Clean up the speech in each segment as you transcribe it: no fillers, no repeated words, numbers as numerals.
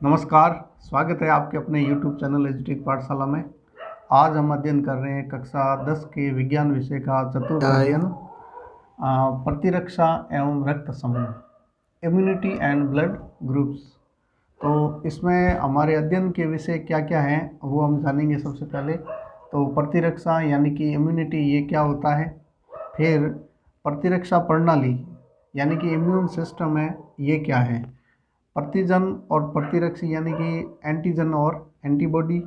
नमस्कार, स्वागत है आपके अपने YouTube चैनल एजुटेक पाठशाला में। आज हम अध्ययन कर रहे हैं कक्षा 10 के विज्ञान विषय का चतुर्थ अध्ययन प्रतिरक्षा एवं रक्त समूह, इम्यूनिटी एंड ब्लड ग्रुप्स। तो इसमें हमारे अध्ययन के विषय क्या क्या हैं वो हम जानेंगे। सबसे पहले तो प्रतिरक्षा यानी कि इम्यूनिटी ये क्या होता है, फिर प्रतिरक्षा प्रणाली यानी कि इम्यून सिस्टम है ये क्या है, प्रतिजन और प्रतिरक्षी यानी कि एंटीजन और एंटीबॉडी,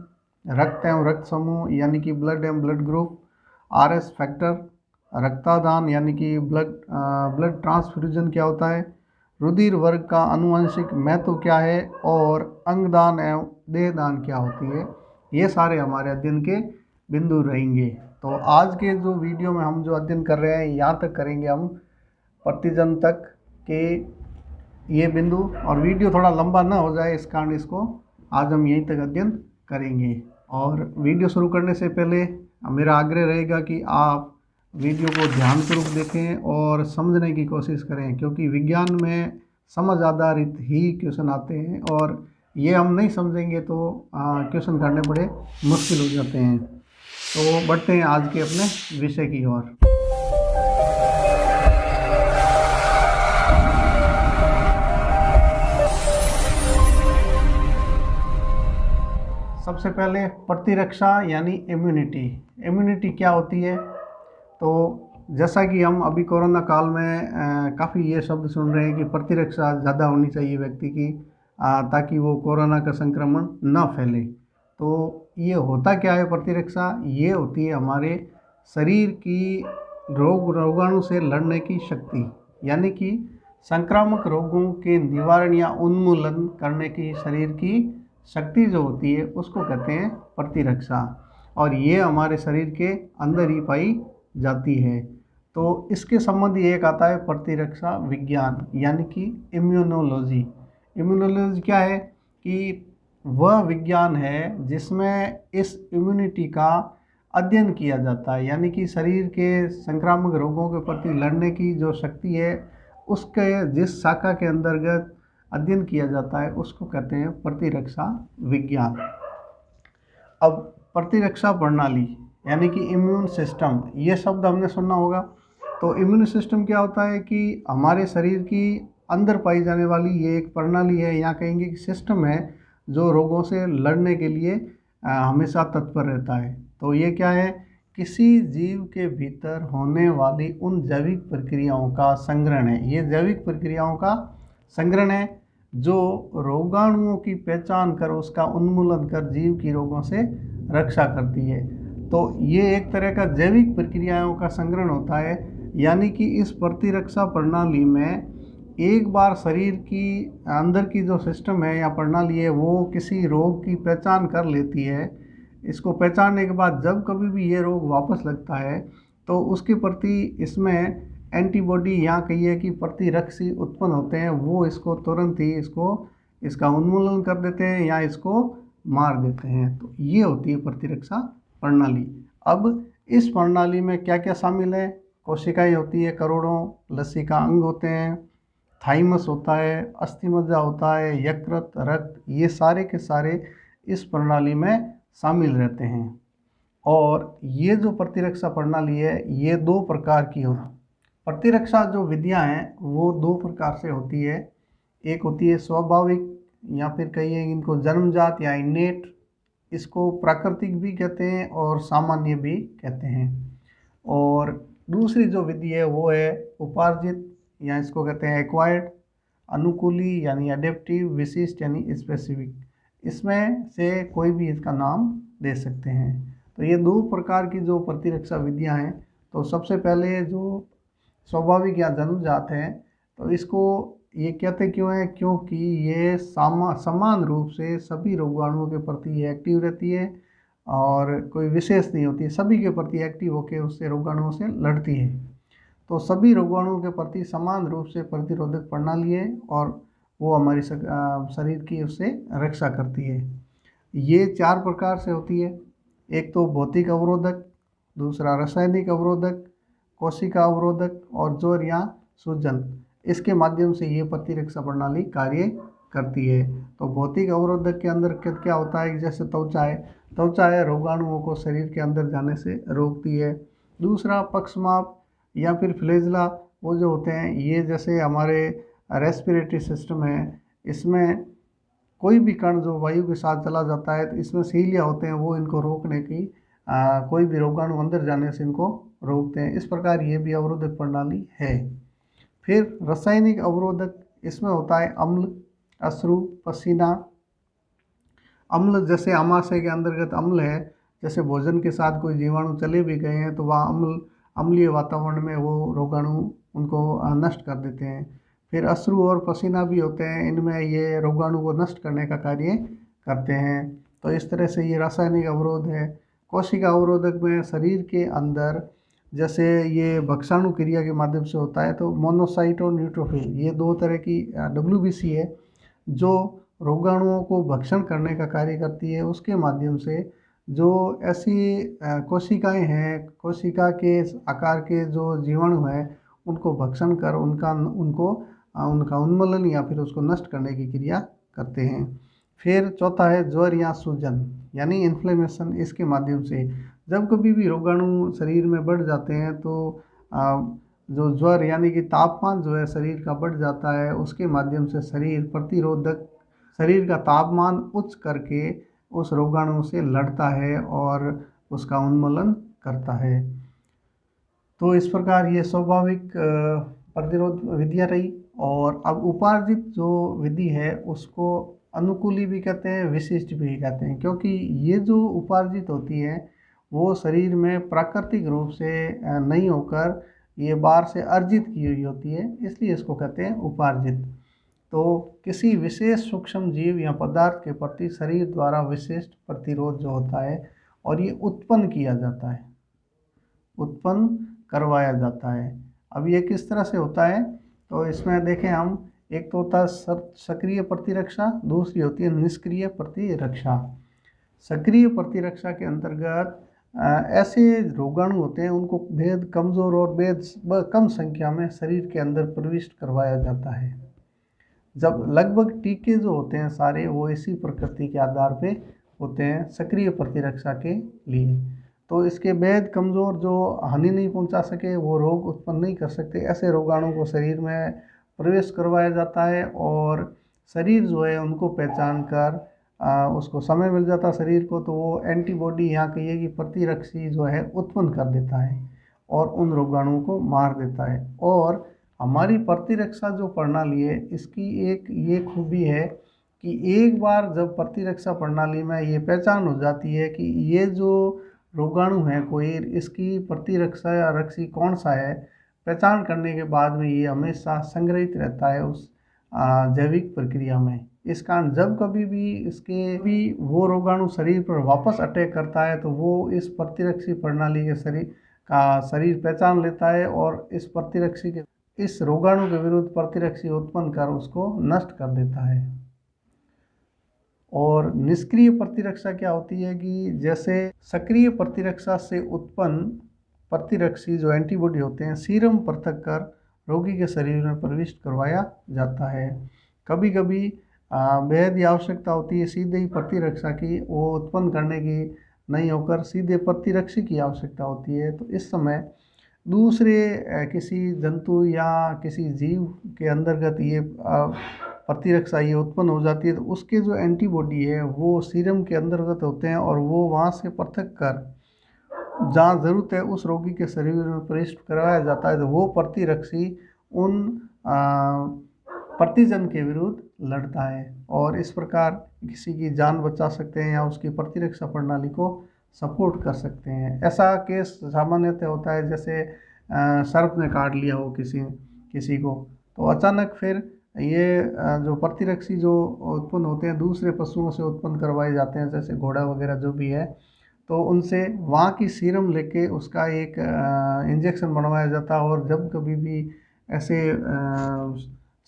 रक्त एवं रक्त समूह यानी कि ब्लड एवं ब्लड ग्रुप, आरएस फैक्टर, रक्तदान यानी कि ब्लड ट्रांसफ्यूजन क्या होता है, रुधिर वर्ग का आनुवंशिक महत्व क्या है और अंगदान एवं देहदान क्या होती है, ये सारे हमारे अध्ययन के बिंदु रहेंगे। तो आज के जो वीडियो में हम जो अध्ययन कर रहे हैं यहाँ तक करेंगे हम प्रतिजन तक के ये बिंदु, और वीडियो थोड़ा लंबा ना हो जाए इस कारण इसको आज हम यहीं तक अध्ययन करेंगे। और वीडियो शुरू करने से पहले मेरा आग्रह रहेगा कि आप वीडियो को ध्यानपूर्वक देखें और समझने की कोशिश करें, क्योंकि विज्ञान में समझ आधारित ही क्वेश्चन आते हैं और ये हम नहीं समझेंगे तो क्वेश्चन करने बड़े मुश्किल हो जाते हैं। तो बढ़ते हैं आज के अपने विषय की ओर। सबसे पहले प्रतिरक्षा यानी इम्यूनिटी क्या होती है। तो जैसा कि हम अभी कोरोना काल में काफ़ी ये शब्द सुन रहे हैं कि प्रतिरक्षा ज़्यादा होनी चाहिए व्यक्ति की, ताकि वो कोरोना का संक्रमण ना फैले। तो ये होता क्या है प्रतिरक्षा, ये होती है हमारे शरीर की रोगाणु से लड़ने की शक्ति, यानी कि संक्रामक रोगों के निवारण या उन्मूलन करने की शरीर की शक्ति जो होती है उसको कहते हैं प्रतिरक्षा, और ये हमारे शरीर के अंदर ही पाई जाती है। तो इसके संबंधी एक आता है प्रतिरक्षा विज्ञान यानी कि इम्यूनोलॉजी। इम्यूनोलॉजी क्या है कि वह विज्ञान है जिसमें इस इम्यूनिटी का अध्ययन किया जाता है, यानी कि शरीर के संक्रामक रोगों के प्रति लड़ने की जो शक्ति है उसके जिस शाखा के अंतर्गत अध्ययन किया जाता है उसको कहते हैं प्रतिरक्षा विज्ञान। अब प्रतिरक्षा प्रणाली यानी कि इम्यून सिस्टम, ये शब्द हमने सुना होगा। तो इम्यून सिस्टम क्या होता है कि हमारे शरीर की अंदर पाई जाने वाली ये एक प्रणाली है, या कहेंगे कि सिस्टम है जो रोगों से लड़ने के लिए हमेशा तत्पर रहता है। तो ये क्या है, किसी जीव के भीतर होने वाली उन जैविक प्रक्रियाओं का संग्रहण है। ये जैविक प्रक्रियाओं का संग्रहण है जो रोगाणुओं की पहचान कर उसका उन्मूलन कर जीव की रोगों से रक्षा करती है। तो ये एक तरह का जैविक प्रक्रियाओं का संग्रहण होता है, यानी कि इस प्रतिरक्षा प्रणाली में एक बार शरीर की अंदर की जो सिस्टम है या प्रणाली है वो किसी रोग की पहचान कर लेती है। इसको पहचानने के बाद जब कभी भी ये रोग वापस लगता है तो उसके प्रति इसमें एंटीबॉडी, यहाँ कहिए कि प्रतिरक्षी उत्पन्न होते हैं, वो इसको तुरंत ही इसका उन्मूलन कर देते हैं या इसको मार देते हैं। तो ये होती है प्रतिरक्षा प्रणाली। अब इस प्रणाली में क्या क्या शामिल है, कोशिकाएं होती है करोड़ों, लसीका अंग होते हैं, थाइमस होता है, अस्थिमज्जा होता है, यकृत, रक्त, ये सारे के सारे इस प्रणाली में शामिल रहते हैं। और ये जो प्रतिरक्षा प्रणाली है ये दो प्रकार की होती है। प्रतिरक्षा जो विधियां हैं वो दो प्रकार से होती है। एक होती है स्वाभाविक, या फिर कहिए इनको जन्मजात या इनेट, इसको प्राकृतिक भी कहते हैं और सामान्य भी कहते हैं। और दूसरी जो विधि है वो है उपार्जित, या इसको कहते हैं एक्वायर्ड, अनुकूली यानी एडेप्टिव, विशिष्ट यानी स्पेसिफिक। इसमें से कोई भी इसका नाम दे सकते हैं। तो ये दो प्रकार की जो प्रतिरक्षा विधियां हैं। तो सबसे पहले जो स्वाभाविक या जन्मजात है, तो इसको ये कहते क्यों है, क्योंकि ये समान रूप से सभी रोगाणुओं के प्रति ये एक्टिव रहती है और कोई विशेष नहीं होती है, सभी के प्रति एक्टिव होकर उससे रोगाणुओं से लड़ती है। तो सभी रोगाणुओं के प्रति समान रूप से प्रतिरोधक प्रणाली है और वो हमारी शरीर की उससे रक्षा करती है। ये चार प्रकार से होती है। एक तो भौतिक अवरोधक, दूसरा रासायनिक अवरोधक, कोशिका अवरोधक और जोर या सूजन। इसके माध्यम से ये प्रतिरक्षा प्रणाली कार्य करती है। तो भौतिक अवरोधक के अंदर क्या होता है, जैसे त्वचा है रोगाणुओं को शरीर के अंदर जाने से रोकती है। दूसरा पक्षमाप या फिर फ्लैजेला, वो जो होते हैं ये जैसे हमारे रेस्पिरेटरी सिस्टम है, इसमें कोई भी कण जो वायु के साथ चला जाता है तो इसमें सीलिया होते हैं, वो इनको रोकने की कोई भी रोगाणु अंदर जाने से इनको रोकते हैं। इस प्रकार ये भी अवरोधक प्रणाली है। फिर रासायनिक अवरोधक, इसमें होता है अम्ल, अश्रु, पसीना। अम्ल जैसे आमाशय के अंतर्गत अम्ल है, जैसे भोजन के साथ कोई जीवाणु चले भी गए हैं तो वह अम्लीय वातावरण में वो रोगाणु उनको नष्ट कर देते हैं। फिर अश्रु और पसीना भी होते हैं, इनमें ये रोगाणु को नष्ट करने का कार्य करते हैं। तो इस तरह से ये रासायनिक अवरोध है। कोशिका अवरोधक में शरीर के अंदर जैसे ये भक्षाणु क्रिया के माध्यम से होता है, तो मोनोसाइट और न्यूट्रोफिल, ये दो तरह की WBC है जो रोगाणुओं को भक्षण करने का कार्य करती है। उसके माध्यम से जो ऐसी कोशिकाएं हैं, कोशिका के आकार के जो जीवाणु हैं, उनको भक्षण कर उनका उन्मूलन या फिर उसको नष्ट करने की क्रिया करते हैं। फिर चौथा है ज्वर या सूजन यानी इन्फ्लेमेशन। इसके माध्यम से जब कभी भी रोगाणु शरीर में बढ़ जाते हैं तो जो ज्वर यानी कि तापमान जो है शरीर का बढ़ जाता है, उसके माध्यम से शरीर का तापमान उच्च करके उस रोगाणु से लड़ता है और उसका उन्मूलन करता है। तो इस प्रकार ये स्वाभाविक प्रतिरोध विधियाँ रही। और अब उपार्जित जो विधि है उसको अनुकूली भी कहते हैं, विशिष्ट भी कहते हैं, क्योंकि ये जो उपार्जित होती है वो शरीर में प्राकृतिक रूप से नहीं होकर ये बाहर से अर्जित की हुई होती है, इसलिए इसको कहते हैं उपार्जित। तो किसी विशेष सूक्ष्म जीव या पदार्थ के प्रति शरीर द्वारा विशिष्ट प्रतिरोध जो होता है और ये उत्पन्न किया जाता है, उत्पन्न करवाया जाता है। अब ये किस तरह से होता है, तो इसमें देखें हम, एक तो होता है सक्रिय प्रतिरक्षा, दूसरी होती है निष्क्रिय प्रतिरक्षा। सक्रिय प्रतिरक्षा के अंतर्गत ऐसे रोगाणु होते हैं, उनको बेहद कमज़ोर और बेहद कम संख्या में शरीर के अंदर प्रविष्ट करवाया जाता है। जब लगभग टीके जो होते हैं सारे वो इसी प्रकृति के आधार पे होते हैं सक्रिय प्रतिरक्षा के लिए। तो इसके बेहद कमज़ोर जो हानि नहीं पहुंचा सके, वो रोग उत्पन्न नहीं कर सकते, ऐसे रोगाणु को शरीर में प्रवेश करवाया जाता है और शरीर जो है उनको पहचान कर उसको समय मिल जाता है शरीर को, तो वो एंटीबॉडी यहाँ कहिए कि प्रतिरक्षी जो है उत्पन्न कर देता है और उन रोगाणुओं को मार देता है। और हमारी प्रतिरक्षा जो प्रणाली है इसकी एक ये खूबी है कि एक बार जब प्रतिरक्षा प्रणाली में ये पहचान हो जाती है कि ये जो रोगाणु है कोई, इसकी प्रतिरक्षा या रक्षी कौन सा है, पहचान करने के बाद में ये हमेशा संग्रहित रहता है उस जैविक प्रक्रिया में। इस कारण जब कभी भी इसके भी वो रोगाणु शरीर पर वापस अटैक करता है तो वो इस प्रतिरक्षी प्रणाली के शरीर पहचान लेता है और इस रोगाणु के विरुद्ध प्रतिरक्षी उत्पन्न कर उसको नष्ट कर देता है। और निष्क्रिय प्रतिरक्षा क्या होती है कि जैसे सक्रिय प्रतिरक्षा से उत्पन्न प्रतिरक्षी जो एंटीबॉडी होते हैं सीरम पृथक कर रोगी के शरीर में प्रविष्ट करवाया जाता है। कभी कभी बेहद ही आवश्यकता होती है सीधे ही प्रतिरक्षा की, वो उत्पन्न करने की नहीं होकर सीधे प्रतिरक्षी की आवश्यकता होती है। तो इस समय दूसरे किसी जंतु या किसी जीव के अंतर्गत ये प्रतिरक्षा ये उत्पन्न हो जाती है, तो उसके जो एंटीबॉडी है वो सीरम के अंतर्गत होते हैं और वो वहाँ से पृथक कर जहाँ ज़रूरत है उस रोगी के शरीर में प्रविष्ट करवाया जाता है। तो वो प्रतिरक्षी उन प्रतिजन के विरुद्ध लड़ता है और इस प्रकार किसी की जान बचा सकते हैं या उसकी प्रतिरक्षा प्रणाली को सपोर्ट कर सकते हैं। ऐसा केस सामान्यतः होता है जैसे सर्प ने काट लिया हो किसी को, तो अचानक फिर ये जो प्रतिरक्षी जो उत्पन्न होते हैं दूसरे पशुओं से उत्पन्न करवाए जाते हैं, जैसे घोड़ा वगैरह जो भी है, तो उनसे वहाँ की सीरम लेके उसका एक इंजेक्शन बनवाया जाता है और जब कभी भी ऐसे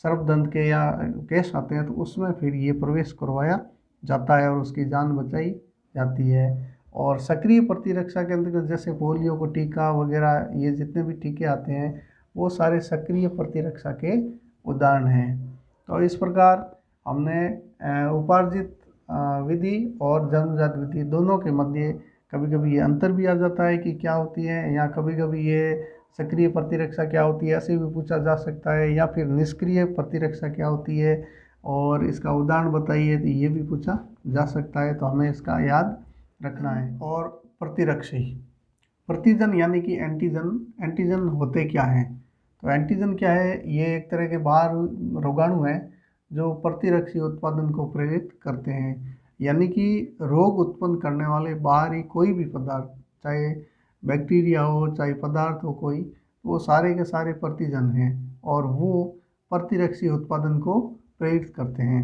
सर्पदंत के या केस आते हैं तो उसमें फिर ये प्रवेश करवाया जाता है और उसकी जान बचाई जाती है। और सक्रिय प्रतिरक्षा के अंतर्गत जैसे पोलियो को टीका वगैरह, ये जितने भी टीके आते हैं वो सारे सक्रिय प्रतिरक्षा के उदाहरण हैं। तो इस प्रकार हमने उपार्जित विधि और जन्मजात विधि दोनों के मध्य कभी कभी ये अंतर भी आ जाता है कि क्या होती है, या कभी कभी ये सक्रिय प्रतिरक्षा क्या होती है ऐसे भी पूछा जा सकता है, या फिर निष्क्रिय प्रतिरक्षा क्या होती है और इसका उदाहरण बताइए, तो ये भी पूछा जा सकता है। तो हमें इसका याद रखना है। और प्रतिरक्षी प्रतिजन यानी कि एंटीजन, एंटीजन होते क्या हैं? तो एंटीजन क्या है? ये एक तरह के बाहर रोगाणु हैं जो प्रतिरक्षी उत्पादन को प्रेरित करते हैं, यानी कि रोग उत्पन्न करने वाले बाहरी कोई भी पदार्थ, चाहे बैक्टीरिया हो चाहे पदार्थ हो कोई, वो सारे के सारे प्रतिजन हैं और वो प्रतिरक्षी उत्पादन को प्रेरित करते हैं।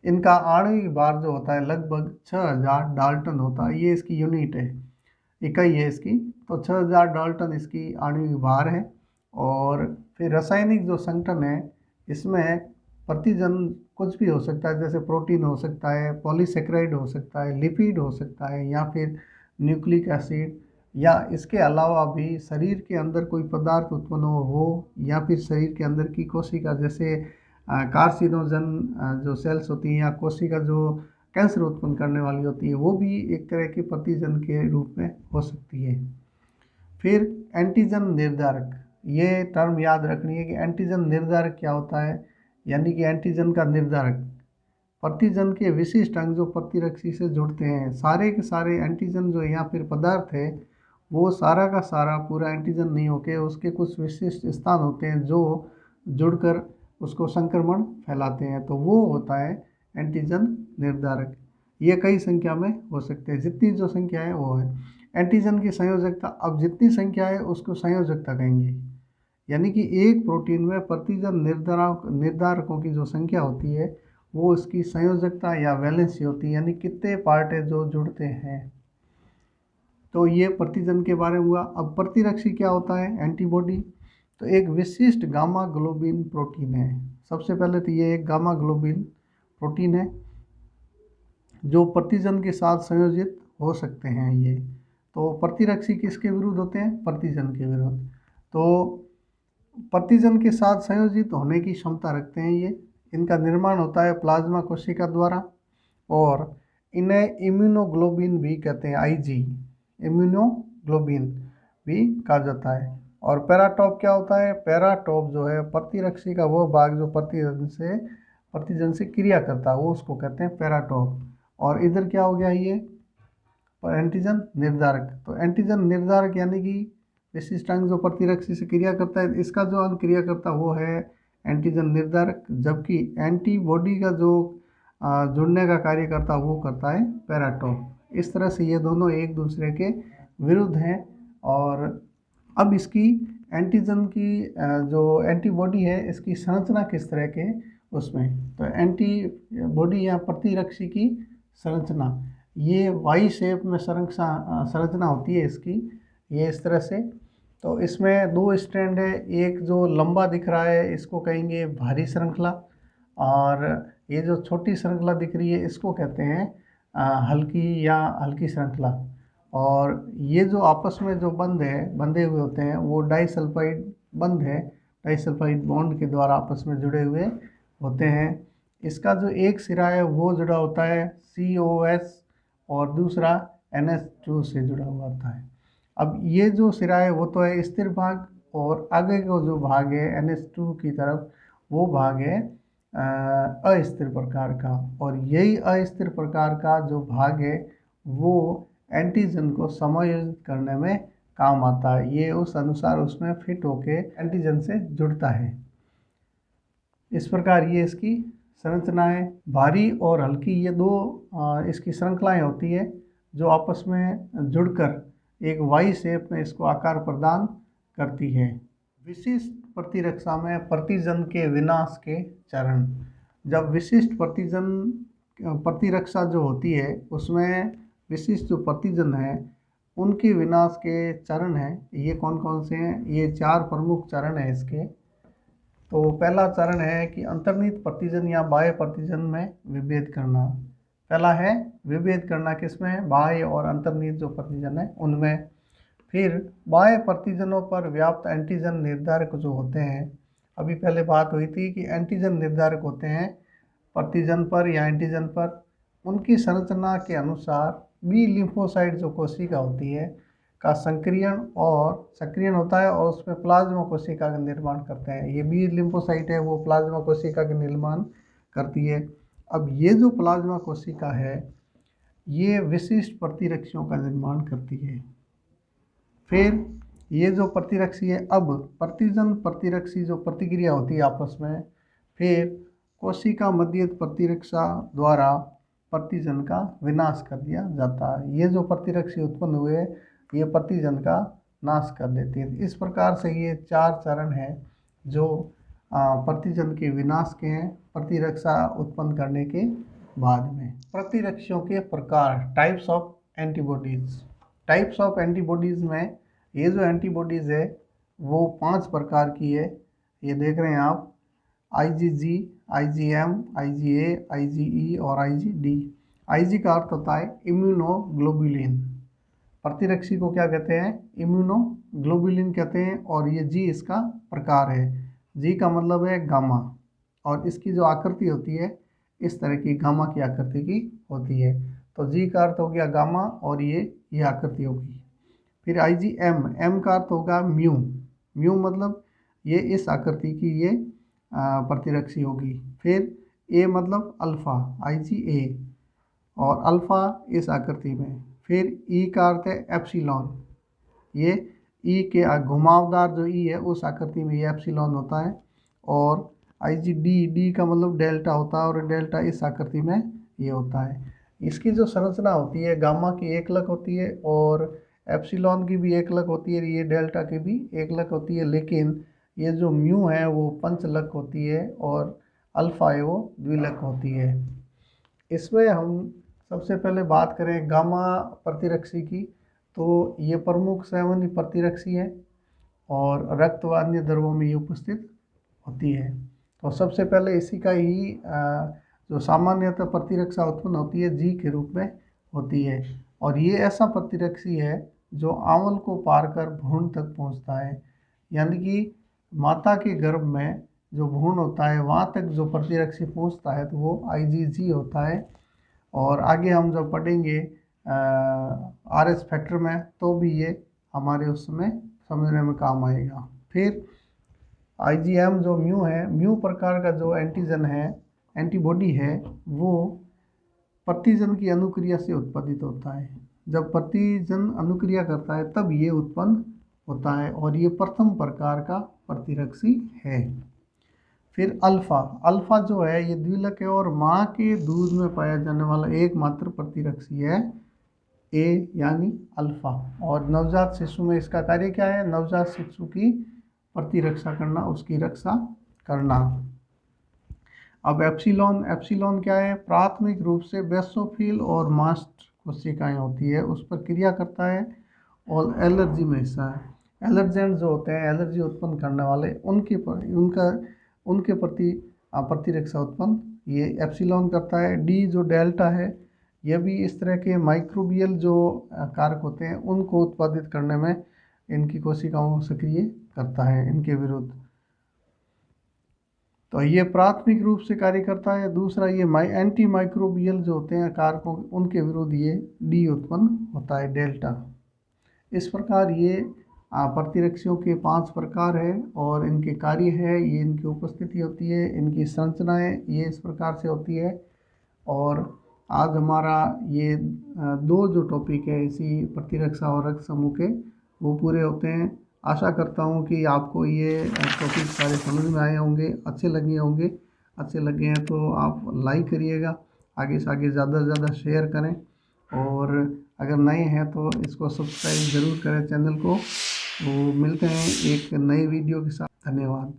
इनका आणविक भार जो होता है लगभग 6000 डाल्टन होता है, ये इसकी यूनिट है, इकाई है इसकी। तो 6000 डाल्टन इसकी आणविक भार है। और फिर रासायनिक जो संगठन है इसमें प्रतिजन कुछ भी हो सकता है, जैसे प्रोटीन हो सकता है, पॉलीसेकेराइड हो सकता है, लिपिड हो सकता है, या फिर न्यूक्लिक एसिड, या इसके अलावा भी शरीर के अंदर कोई पदार्थ उत्पन्न हो, या फिर शरीर के अंदर की कोशिका, जैसे कार्सिनोजन जो सेल्स होती हैं, या कोशिका जो कैंसर उत्पन्न करने वाली होती है, वो भी एक तरह की प्रतिजन के रूप में हो सकती है। फिर एंटीजन निर्धारक, ये टर्म याद रखनी है कि एंटीजन निर्धारक क्या होता है, यानी कि एंटीजन का निर्धारक प्रतिजन के विशिष्ट अंग जो प्रतिरक्षी से जुड़ते हैं, सारे के सारे एंटीजन जो यहाँ फिर पदार्थ है वो सारा का सारा पूरा एंटीजन नहीं होके उसके कुछ विशिष्ट स्थान होते हैं जो जुड़कर उसको संक्रमण फैलाते हैं, तो वो होता है एंटीजन निर्धारक। ये कई संख्या में हो सकते हैं, जितनी जो संख्या है वो है एंटीजन की संयोजकता। अब जितनी संख्या है उसको संयोजकता कहेंगे, यानी कि एक प्रोटीन में प्रतिजन निर्धारकों की जो संख्या होती है वो इसकी संयोजकता या वैलेंसी होती है, यानी कितने पार्ट है जो जुड़ते हैं। तो ये प्रतिजन के बारे में हुआ। अब प्रतिरक्षी क्या होता है? एंटीबॉडी। तो एक विशिष्ट गामा ग्लोबिन प्रोटीन है। सबसे पहले तो ये एक गामा ग्लोबिन प्रोटीन है जो प्रतिजन के साथ संयोजित हो सकते हैं। ये तो प्रतिरक्षी किसके विरुद्ध होते हैं? प्रतिजन के विरुद्ध। तो प्रतिजन के साथ संयोजित होने की क्षमता रखते हैं ये। इनका निर्माण होता है प्लाज्मा कोशिका द्वारा और इन्हें इम्यूनोग्लोबिन भी कहते हैं, आईजी इम्यूनोग्लोबिन भी कहा जाता है। और पैराटॉप क्या होता है? पैराटॉप जो है प्रतिरक्षी का वो भाग जो प्रतिजन से क्रिया करता है वो उसको कहते हैं पैराटॉप। और इधर क्या हो गया ये एंटीजन निर्धारक। तो एंटीजन निर्धारक यानी कि विशिष्ट अंग जो प्रतिरक्षी से क्रिया करता है, इसका जो अंग क्रिया करता है वो है एंटीजन निर्धारक, जबकि एंटीबॉडी का जो जुड़ने का कार्य करता है वो करता है पैराटॉप। इस तरह से ये दोनों एक दूसरे के विरुद्ध हैं। और अब इसकी एंटीजन की जो एंटीबॉडी है इसकी संरचना किस तरह के उसमें, तो एंटीबॉडी या प्रतिरक्षी की संरचना ये वाई शेप में संरचना होती है इसकी, ये इस तरह से। तो इसमें दो स्ट्रैंड है, एक जो लंबा दिख रहा है इसको कहेंगे भारी श्रृंखला, और ये जो छोटी श्रृंखला दिख रही है इसको कहते हैं हल्की श्रृंखला। और ये जो आपस में जो बंधे हुए होते हैं वो डाइसल्फाइड बंध है, डाइसल्फाइड बॉन्ड के द्वारा आपस में जुड़े हुए होते हैं। इसका जो एक सिरा है वो जुड़ा होता है COS और दूसरा NH2 से जुड़ा हुआ होता है। अब ये जो सिरा है वो तो है स्थिर भाग, और आगे का जो भाग है NH2 की तरफ वो भाग है अस्थिर प्रकार का। और यही अस्थिर प्रकार का जो भाग है वो एंटीजन को समायोजित करने में काम आता है। ये उस अनुसार उसमें फिट होके एंटीजन से जुड़ता है। इस प्रकार ये इसकी संरचना है। भारी और हल्की ये दो इसकी श्रृंखलाएं होती है जो आपस में जुड़कर एक वाई शेप में इसको आकार प्रदान करती है। विशिष्ट प्रतिरक्षा में प्रतिजन के विनाश के चरण। जब विशिष्ट प्रतिरक्षा जो होती है उसमें विशिष्ट जो प्रतिजन है उनके विनाश के चरण हैं, ये कौन कौन से हैं? ये 4 प्रमुख चरण हैं इसके। तो पहला चरण है कि अंतर्निहित प्रतिजन या बाह्य प्रतिजन में विभेद करना। पहला है विभेद करना, किसमें? बाह्य और अंतर्निहित जो प्रतिजन है उनमें। फिर बाह्य प्रतिजनों पर व्याप्त एंटीजन निर्धारक जो होते हैं, अभी पहले बात हुई थी कि एंटीजन निर्धारक होते हैं प्रतिजन पर या एंटीजन पर, उनकी संरचना के अनुसार बी लिम्फोसाइट जो कोशिका होती है का सक्रियण होता है और उसमें प्लाज्मा कोशिका का निर्माण करते हैं। ये बी लिम्फोसाइट है वो प्लाज्मा कोशिका का निर्माण करती है। अब ये जो प्लाज्मा कोशिका है ये विशिष्ट प्रतिरक्षियों का निर्माण करती है। फिर ये जो प्रतिरक्षी है, अब प्रतिजन प्रतिरक्षी जो प्रतिक्रिया होती है आपस में, फिर कोशिका मध्यस्थ प्रतिरक्षा द्वारा प्रतिजन का विनाश कर दिया जाता है। ये जो प्रतिरक्षी उत्पन्न हुए ये प्रतिजन का नाश कर देती है। इस प्रकार से ये 4 चरण हैं जो प्रतिजन के विनाश के हैं प्रतिरक्षा उत्पन्न करने के बाद में। प्रतिरक्षियों के प्रकार, types of antibodies. Types of antibodies में ये जो एंटीबॉडीज़ है वो 5 प्रकार की है। ये देख रहे हैं आप, IgG, IgM, IgA, IgE और IgD। IG का अर्थ होता है इम्यूनोग्लोबुलिन। प्रतिरक्षी को क्या कहते हैं? इम्यूनोग्लोबुलिन कहते हैं। और ये G इसका प्रकार है। G का मतलब है गामा, और इसकी जो आकृति होती है इस तरह की गामा की आकृति की होती है। तो G का अर्थ हो गया गामा और ये आकृति होगी। फिर IgM, M का अर्थ होगा म्यू। म्यू मतलब ये इस आकृति की ये प्रतिरक्षी होगी। फिर A मतलब अल्फ़ा, IgA, और अल्फ़ा इस आकृति में। फिर E का अर्थ है एप्सिलॉन, ये E के घुमावदार जो E है उस आकृति में ये एप्सिलॉन होता है। और IgD, D का मतलब डेल्टा होता है और डेल्टा इस आकृति में ये होता है। इसकी जो संरचना होती है, गामा की एक लक होती है और एप्सिलॉन की भी एक लक होती है, ये डेल्टा की भी एक लक होती है। लेकिन ये जो म्यू है वो पंचलक होती है और अल्फ़ा है वो द्विलक होती है। इसमें हम सबसे पहले बात करें गामा प्रतिरक्षी की, तो ये प्रमुख संवहनी प्रतिरक्षी है और रक्त व अन्य द्रवों में ये उपस्थित होती है। तो सबसे पहले इसी का ही जो सामान्यतः प्रतिरक्षा उत्पन्न होती है G के रूप में होती है। और ये ऐसा प्रतिरक्षी है जो आंवल को पार कर भ्रूण तक पहुंचता है, यानी कि माता के गर्भ में जो भ्रूण होता है वहाँ तक जो प्रतिरक्षी पहुंचता है तो वो IgG होता है। और आगे हम जब पढ़ेंगे RS फैक्टर में तो भी ये हमारे उसमें समझने में काम आएगा। फिर IgM जो म्यू है, म्यू प्रकार का जो एंटीजन है, एंटीबॉडी है, वो प्रतिजन की अनुक्रिया से उत्पादित होता है। जब प्रतिजन अनुक्रिया करता है तब ये उत्पन्न होता है और ये प्रथम प्रकार का प्रतिरक्षी है। फिर अल्फ़ा जो है ये द्विलक है और माँ के दूध में पाया जाने वाला एकमात्र प्रतिरक्षी है A यानी अल्फ़ा। और नवजात शिशु में इसका कार्य क्या है? नवजात शिशु की प्रतिरक्षा करना, उसकी रक्षा करना। अब एप्सिलॉन क्या है? प्राथमिक रूप से बेसोफिल और मास्ट कोशिकाएं होती है, उस पर क्रिया करता है और एलर्जी में हिस्सा है। एलर्जेंट जो होते हैं, एलर्जी उत्पन्न करने वाले, उनके प्रति प्रतिरक्षा उत्पन्न ये एप्सिलॉन करता है। डी जो डेल्टा है, यह भी इस तरह के माइक्रोबियल जो कारक होते हैं उनको उत्पादित करने में इनकी कोशिकाओं को सक्रिय करता है इनके विरुद्ध। तो ये प्राथमिक रूप से कार्य करता है। दूसरा, ये एंटी माइक्रोबियल जो होते हैं कारकों, उनके विरुद्ध ये डी उत्पन्न होता है, डेल्टा। इस प्रकार ये प्रतिरक्षियों के 5 प्रकार है और इनके कार्य है, ये इनकी उपस्थिति होती है, इनकी संरचनाएं ये इस प्रकार से होती है। और आज हमारा ये 2 जो टॉपिक है इसी प्रतिरक्षा और रक्त समूह के, वो पूरे होते हैं। आशा करता हूँ कि आपको ये टॉपिक सारे समझ में आए होंगे, अच्छे लगे होंगे। अच्छे लगे हैं तो आप लाइक करिएगा, आगे से आगे ज़्यादा से ज़्यादा शेयर करें, और अगर नए हैं तो इसको सब्सक्राइब ज़रूर करें चैनल को। तो मिलते हैं एक नए वीडियो के साथ। धन्यवाद।